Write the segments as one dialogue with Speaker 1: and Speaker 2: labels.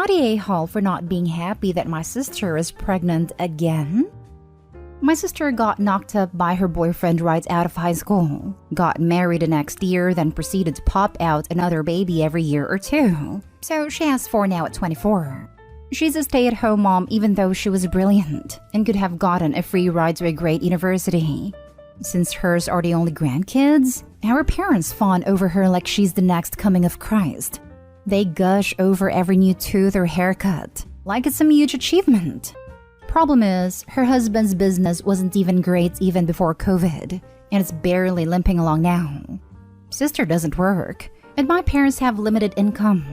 Speaker 1: I the a-hole for not being happy that my sister is pregnant again? My sister got knocked up by her boyfriend right out of high school, got married the next year, then proceeded to pop out another baby every year or two. So she has 4 now at 24. She's a stay-at-home mom even though she was brilliant and could have gotten a free ride to a great university. Since hers are the only grandkids, our parents fawn over her like she's the next coming of Christ. They gush over every new tooth or haircut, like it's some huge achievement. Problem is, her husband's business wasn't even great even before COVID, and it's barely limping along now. Sister doesn't work, and my parents have limited income.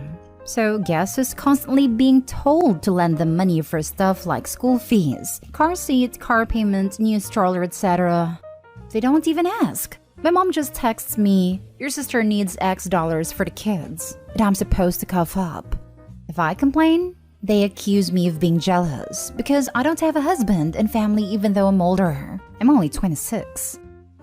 Speaker 1: So guess is constantly being told to lend them money for stuff like school fees, car seat, car payment, new stroller, etc. They don't even ask. My mom just texts me, "Your sister needs X dollars for the kids," and I'm supposed to cough up. If I complain, they accuse me of being jealous because I don't have a husband and family even though I'm older. I'm only 26.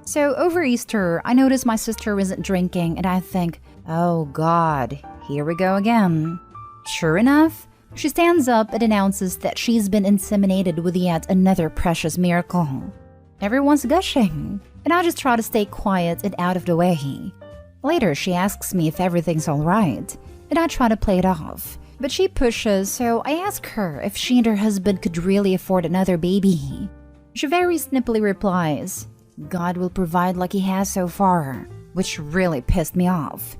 Speaker 1: So over Easter, I notice my sister isn't drinking and I think, oh God, here we go again. Sure enough, she stands up and announces that she's been inseminated with yet another precious miracle. Everyone's gushing, and I just try to stay quiet and out of the way. Later, she asks me if everything's alright, and I try to play it off. But she pushes, so I ask her if she and her husband could really afford another baby. She very snippily replies, "God will provide like he has so far," which really pissed me off.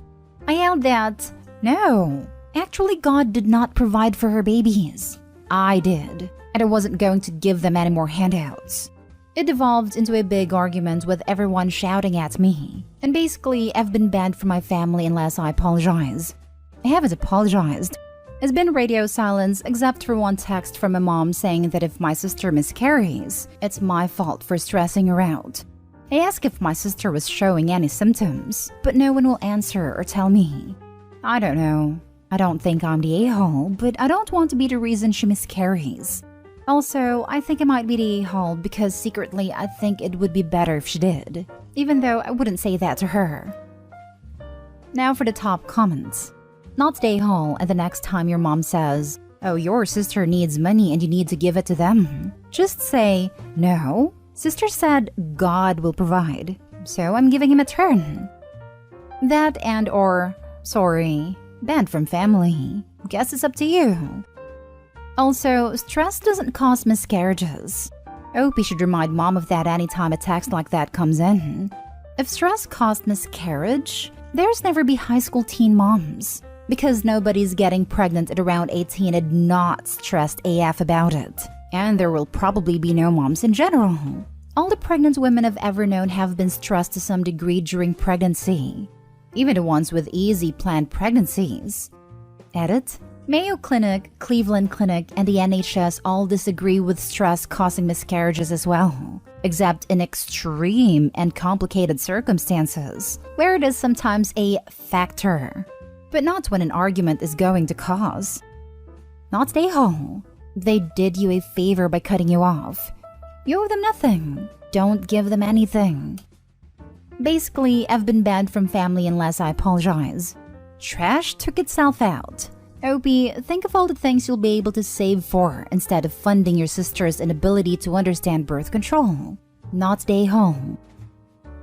Speaker 1: I yelled that, no, actually God did not provide for her babies. I did, and I wasn't going to give them any more handouts. It devolved into a big argument with everyone shouting at me, and basically I've been banned from my family unless I apologize. I haven't apologized. It's been radio silence except for one text from my mom saying that if my sister miscarries, it's my fault for stressing her out. I ask if my sister was showing any symptoms, but no one will answer or tell me. I don't know. I don't think I'm the a-hole, but I don't want to be the reason she miscarries. Also, I think I might be the a-hole because secretly I think it would be better if she did, even though I wouldn't say that to her. Now for the top comments. Not the a-hole, and the next time your mom says, "Oh, your sister needs money and you need to give it to them," just say, "No, sister said God will provide, so I'm giving him a turn." That and or, sorry, banned from family. Guess it's up to you. Also, stress doesn't cause miscarriages. Opie should remind mom of that anytime a text like that comes in. If stress caused miscarriage, there's never be high school teen moms. Because nobody's getting pregnant at around 18 and not stressed AF about it. And there will probably be no moms in general. All the pregnant women I've ever known have been stressed to some degree during pregnancy. Even the ones with easy planned pregnancies. Edit. Mayo Clinic, Cleveland Clinic, and the NHS all disagree with stress causing miscarriages as well, except in extreme and complicated circumstances, where it is sometimes a factor, but not when an argument is going to cause. Not the a-hole. They did you a favor by cutting you off. You owe them nothing. Don't give them anything. Basically, I've been banned from family unless I apologize. Trash took itself out. Opie, think of all the things you'll be able to save for instead of funding your sister's inability to understand birth control. Not the a-hole.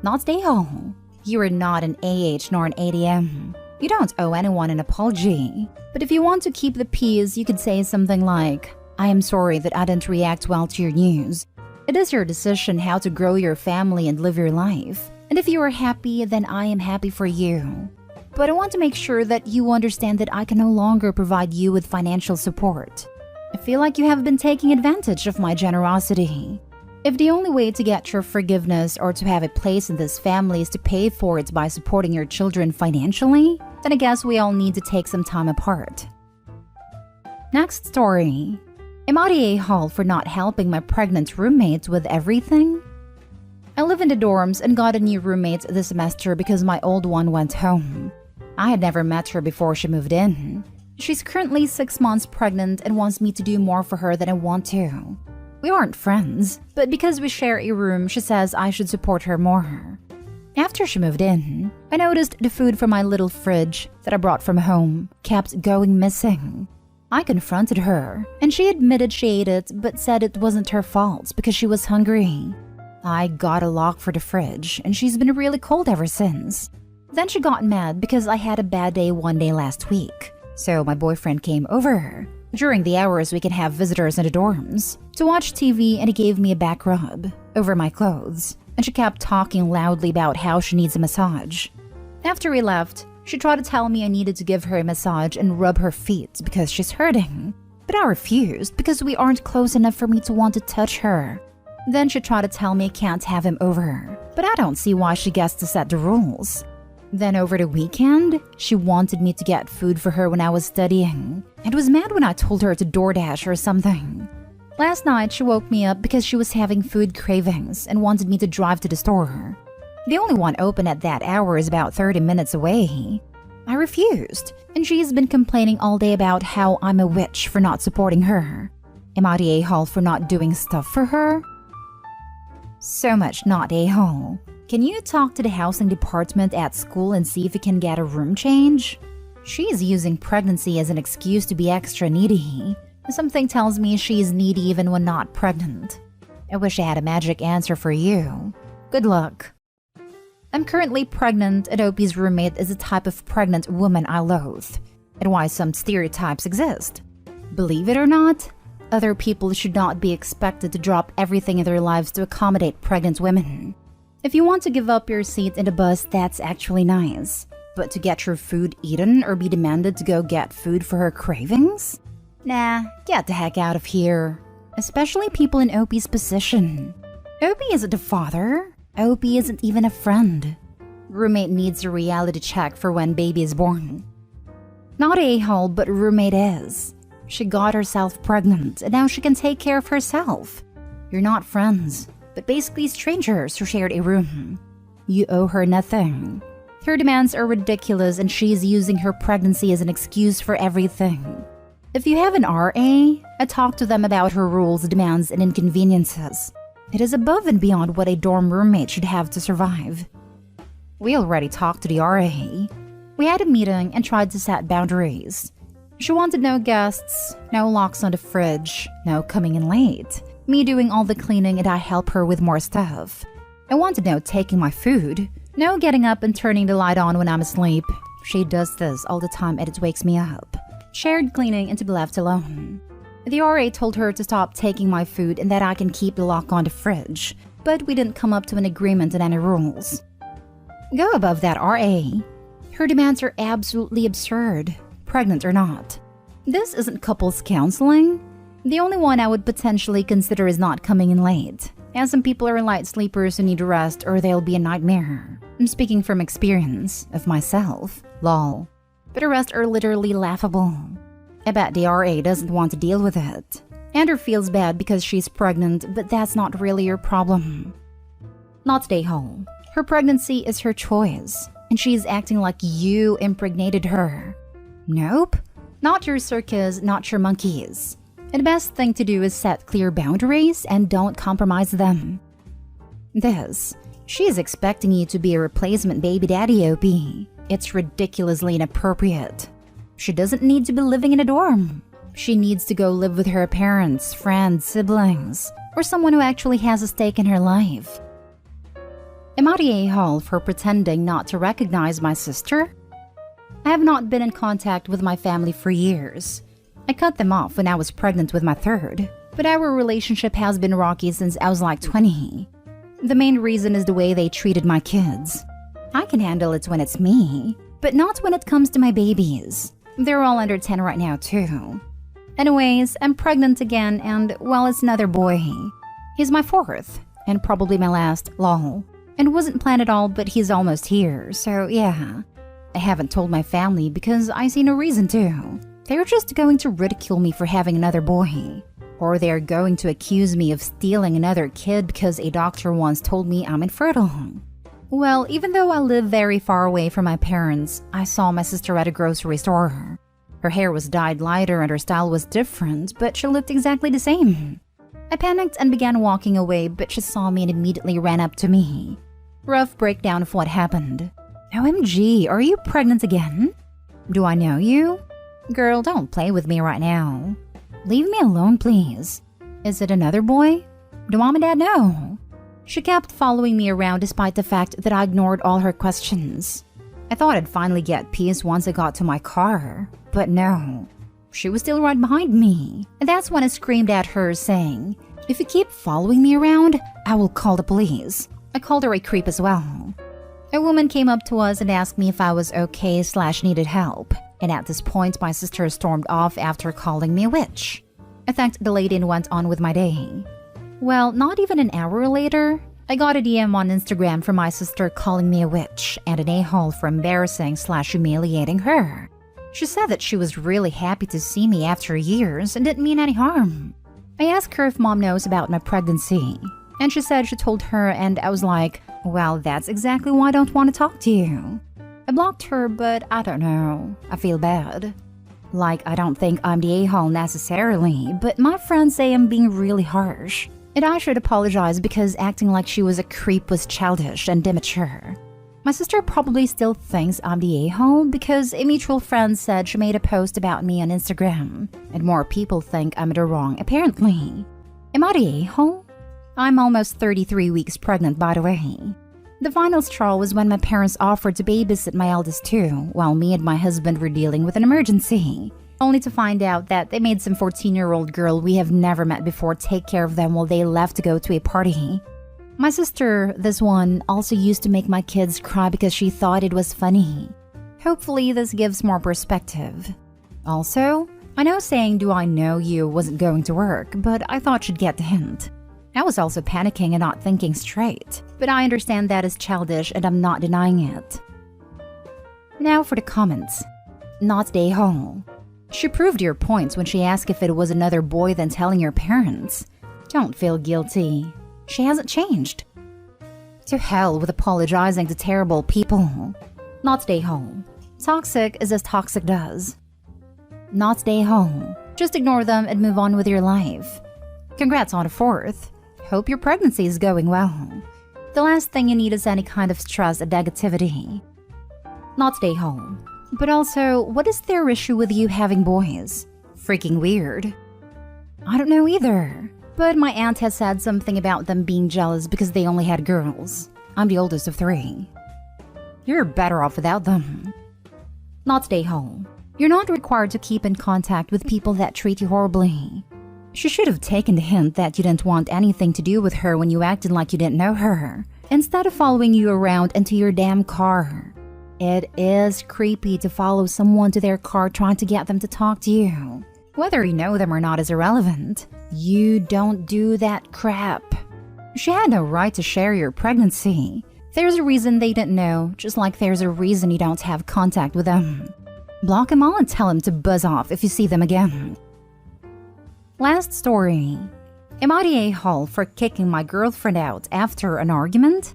Speaker 1: Not the a-hole. You are not an AH nor an ADM. You don't owe anyone an apology. But if you want to keep the peace, you could say something like, "I am sorry that I didn't react well to your news. It is your decision how to grow your family and live your life. And if you are happy, then I am happy for you. But I want to make sure that you understand that I can no longer provide you with financial support. I feel like you have been taking advantage of my generosity. If the only way to get your forgiveness or to have a place in this family is to pay for it by supporting your children financially, then I guess we all need to take some time apart." Next story. Am I the a-hole for not helping my pregnant roommate with everything? I live in the dorms and got a new roommate this semester because my old one went home. I had never met her before she moved in. She's currently 6 months pregnant and wants me to do more for her than I want to. We aren't friends, but because we share a room, she says I should support her more. After she moved in, I noticed the food from my little fridge that I brought from home kept going missing. I confronted her, and she admitted she ate it but said it wasn't her fault because she was hungry. I got a lock for the fridge, and she's been really cold ever since. Then she got mad because I had a bad day one day last week, so my boyfriend came over. During the hours we can have visitors in the dorms, to watch TV, and he gave me a back rub over my clothes, and she kept talking loudly about how she needs a massage. After we left, she tried to tell me I needed to give her a massage and rub her feet because she's hurting, but I refused because we aren't close enough for me to want to touch her. Then she tried to tell me I can't have him over, but I don't see why she gets to set the rules. Then over the weekend, she wanted me to get food for her when I was studying, and was mad when I told her to DoorDash or something. Last night, she woke me up because she was having food cravings and wanted me to drive to the store. The only one open at that hour is about 30 minutes away. I refused, and she's been complaining all day about how I'm a witch for not supporting her. Am I the a-hole for not doing stuff for her? So much not a-hole. Can you talk to the housing department at school and see if you can get a room change? She's using pregnancy as an excuse to be extra needy. Something tells me she's needy even when not pregnant. I wish I had a magic answer for you. Good luck. I'm currently pregnant, and Opie's roommate is a type of pregnant woman I loathe, and why some stereotypes exist. Believe it or not, other people should not be expected to drop everything in their lives to accommodate pregnant women. If you want to give up your seat in the bus, that's actually nice. But to get your food eaten or be demanded to go get food for her cravings? Nah, get the heck out of here. Especially people in Opie's position. Opie isn't a father. Opie isn't even a friend. Roommate needs a reality check for when baby is born. Not a-hole, but roommate is. She got herself pregnant, and now she can take care of herself. You're not friends, but basically strangers who shared a room. You owe her nothing. Her demands are ridiculous, and she's using her pregnancy as an excuse for everything. If you have an RA, I talk to them about her rules, demands, and inconveniences. It is above and beyond what a dorm roommate should have to survive. We already talked to the RA. We had a meeting and tried to set boundaries. She wanted no guests, no locks on the fridge, no coming in late, me doing all the cleaning and I help her with more stuff. I wanted no taking my food, no getting up and turning the light on when I'm asleep. She does this all the time and it wakes me up. Shared cleaning and to be left alone. The RA told her to stop taking my food and that I can keep the lock on the fridge, but we didn't come up to an agreement on any rules. Go above that, RA. Her demands are absolutely absurd, pregnant or not. This isn't couples counseling. The only one I would potentially consider is not coming in late, as some people are light sleepers who need rest or they'll be a nightmare. I'm speaking from experience, of myself, lol. But the rest are literally laughable. I bet the RA doesn't want to deal with it. Andrew feels bad because she's pregnant, but that's not really your problem. Not stay home. Her pregnancy is her choice, and she's acting like you impregnated her. Nope. Not your circus, not your monkeys. And the best thing to do is set clear boundaries and don't compromise them. She is expecting you to be a replacement baby daddy, OP. It's ridiculously inappropriate. She doesn't need to be living in a dorm. She needs to go live with her parents, friends, siblings, or someone who actually has a stake in her life. Am I the a-hole for pretending not to recognize my sister? I have not been in contact with my family for years. I cut them off when I was pregnant with my third, but our relationship has been rocky since I was like 20. The main reason is the way they treated my kids. I can handle it when it's me, but not when it comes to my babies. They're all under 10 right now too. Anyways, I'm pregnant again and, well, it's another boy. He's my fourth, and probably my last, lol. And wasn't planned at all, but he's almost here, so yeah. I haven't told my family because I see no reason to. They're just going to ridicule me for having another boy. Or they're going to accuse me of stealing another kid because a doctor once told me I'm infertile. Well, even though I live very far away from my parents, I saw my sister at a grocery store. Her hair was dyed lighter and her style was different, but she looked exactly the same. I panicked and began walking away, but she saw me and immediately ran up to me. Rough breakdown of what happened. OMG, are you pregnant again? Do I know you? Girl, don't play with me right now. Leave me alone, please. Is it another boy? Do mom and dad know? She kept following me around despite the fact that I ignored all her questions. I thought I'd finally get peace once I got to my car, but no. She was still right behind me, and that's when I screamed at her, saying, "If you keep following me around, I will call the police." I called her a creep as well. A woman came up to us and asked me if I was okay/needed help, and at this point my sister stormed off after calling me a witch. I thanked the lady and went on with my day. Well, not even an hour later, I got a DM on Instagram from my sister calling me a witch and an a-hole for embarrassing/humiliating her. She said that she was really happy to see me after years and didn't mean any harm. I asked her if mom knows about my pregnancy, and she said she told her, and I was like, well, that's exactly why I don't want to talk to you. I blocked her, but I don't know. I feel bad. Like, I don't think I'm the a-hole necessarily, but my friends say I'm being really harsh. And I should apologize because acting like she was a creep was childish and immature. My sister probably still thinks I'm the a-hole because a mutual friend said she made a post about me on Instagram, and more people think I'm the wrong apparently. Am I the a-hole? I'm almost 33 weeks pregnant, by the way. The final straw was when my parents offered to babysit my eldest too, while me and my husband were dealing with an emergency. Only to find out that they made some 14-year-old girl we have never met before take care of them while they left to go to a party. My sister, this one, also used to make my kids cry because she thought it was funny. Hopefully this gives more perspective. Also, I know saying "do I know you" wasn't going to work, but I thought she'd get the hint. I was also panicking and not thinking straight, but I understand that is childish and I'm not denying it. Now for the comments. Not the a-hole. She proved your points when she asked if it was another boy than telling your parents. Don't feel guilty. She hasn't changed. To hell with apologizing to terrible people. Not the a-hole. Toxic is as toxic does. Not the a-hole. Just ignore them and move on with your life. Congrats on a fourth. Hope your pregnancy is going well. The last thing you need is any kind of stress and negativity. Not the a-hole. But also, what is their issue with you having boys? Freaking weird. I don't know either. But my aunt has said something about them being jealous because they only had girls. I'm the oldest of 3. You're better off without them. Not the a-hole. You're not required to keep in contact with people that treat you horribly. She should have taken the hint that you didn't want anything to do with her when you acted like you didn't know her, instead of following you around into your damn car. It is creepy to follow someone to their car trying to get them to talk to you. Whether you know them or not is irrelevant. You don't do that crap. She had no right to share your pregnancy. There's a reason they didn't know, just like there's a reason you don't have contact with them. Block them all and tell them to buzz off if you see them again. Last story. Am I the a-hole for kicking my girlfriend out after an argument?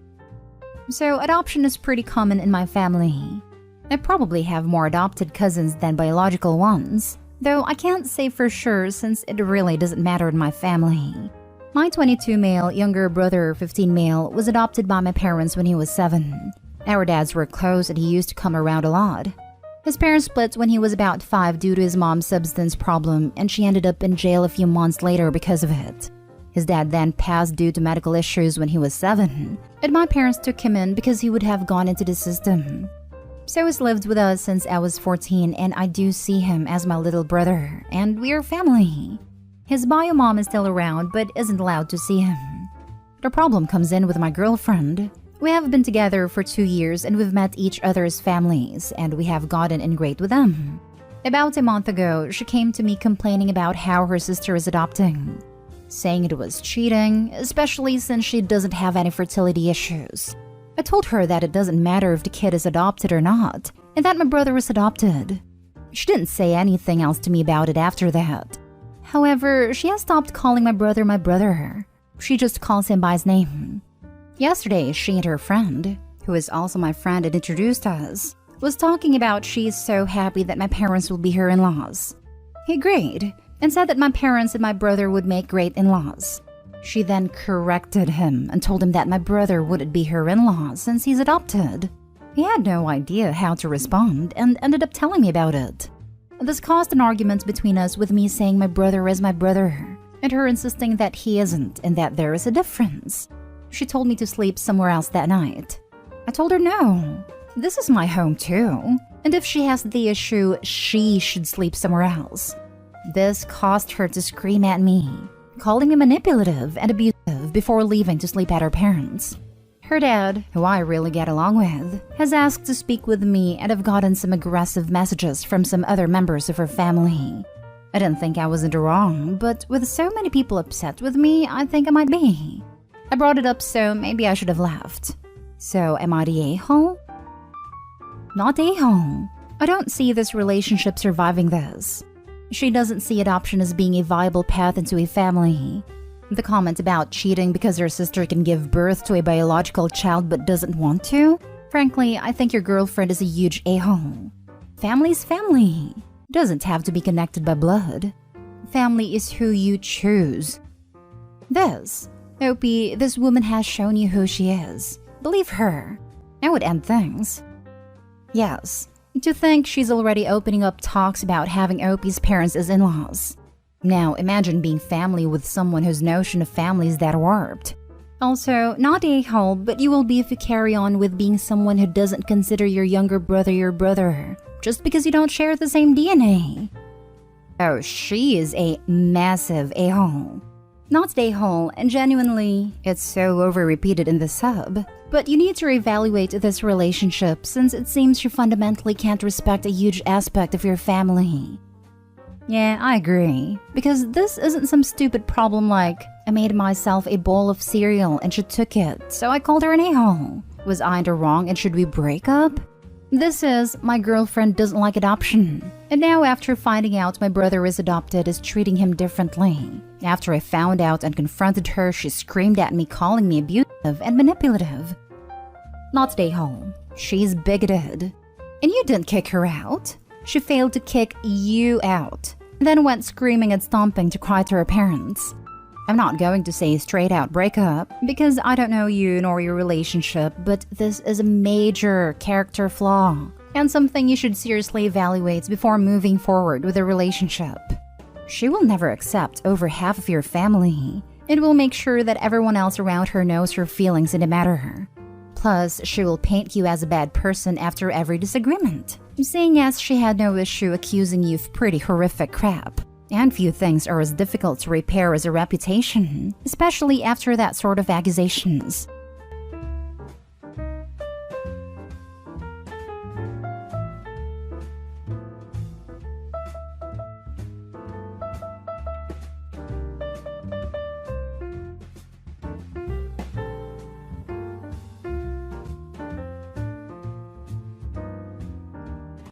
Speaker 1: So adoption is pretty common in my family. I probably have more adopted cousins than biological ones, though I can't say for sure since it really doesn't matter in my family. My 22 male younger brother, 15 male, was adopted by my parents when he was 7. Our dads were close and he used to come around a lot. His parents split when he was about 5 due to his mom's substance problem, and she ended up in jail a few months later because of it. His dad then passed due to medical issues when he was 7, and my parents took him in because he would have gone into the system. So he's lived with us since I was 14, and I do see him as my little brother, and we are family. His bio mom is still around but isn't allowed to see him. The problem comes in with my girlfriend. We have been together for 2 years and we've met each other's families, and we have gotten in great with them. About a month ago, she came to me complaining about how her sister is adopting, saying it was cheating, especially since she doesn't have any fertility issues. I told her that it doesn't matter if the kid is adopted or not, and that my brother is adopted. She didn't say anything else to me about it after that. However, she has stopped calling my brother. She just calls him by his name. Yesterday, she and her friend, who is also my friend and introduced us, was talking about she's so happy that my parents will be her in-laws. He agreed, and said that my parents and my brother would make great in-laws. She then corrected him and told him that my brother wouldn't be her in-law since he's adopted. He had no idea how to respond and ended up telling me about it. This caused an argument between us, with me saying my brother is my brother, and her insisting that he isn't and that there is a difference. She told me to sleep somewhere else that night. I told her no, this is my home too, and if she has the issue, she should sleep somewhere else. This caused her to scream at me, calling me manipulative and abusive before leaving to sleep at her parents'. Her dad, who I really get along with, has asked to speak with me, and I've gotten some aggressive messages from some other members of her family. I didn't think I was in the wrong, but with so many people upset with me, I think I might be. I brought it up, so maybe I should have left. So am I the a-hole? Not a-hole. I don't see this relationship surviving this. She doesn't see adoption as being a viable path into a family. The comment about cheating because her sister can give birth to a biological child but doesn't want to? Frankly, I think your girlfriend is a huge a-hole. Family's family. Doesn't have to be connected by blood. Family is who you choose. Opie, this woman has shown you who she is. Believe her. I would end things. Yes, to think she's already opening up talks about having Opie's parents as in-laws. Now, imagine being family with someone whose notion of family is that warped. Also, not a-hole, but you will be if you carry on with being someone who doesn't consider your younger brother your brother, just because you don't share the same DNA. Oh, she is a massive a-hole. Not a-hole, and genuinely, it's so over-repeated in the sub. But you need to reevaluate this relationship, since it seems you fundamentally can't respect a huge aspect of your family. Yeah, I agree. Because this isn't some stupid problem like, I made myself a bowl of cereal and she took it, so I called her an a-hole. Was I in the wrong and should we break up? This is, my girlfriend doesn't like adoption. And now after finding out my brother is adopted is treating him differently. After I found out and confronted her, she screamed at me, calling me abusive and manipulative. Not a-hole. She's bigoted. And you didn't kick her out. She failed to kick you out, then went screaming and stomping to cry to her parents. I'm not going to say straight out breakup, because I don't know you nor your relationship, but this is a major character flaw, and something you should seriously evaluate before moving forward with a relationship. She will never accept over half of your family. It will make sure that everyone else around her knows her feelings in the matter. Plus, she will paint you as a bad person after every disagreement, seeing as she had no issue accusing you of pretty horrific crap. And few things are as difficult to repair as a reputation, especially after that sort of accusations.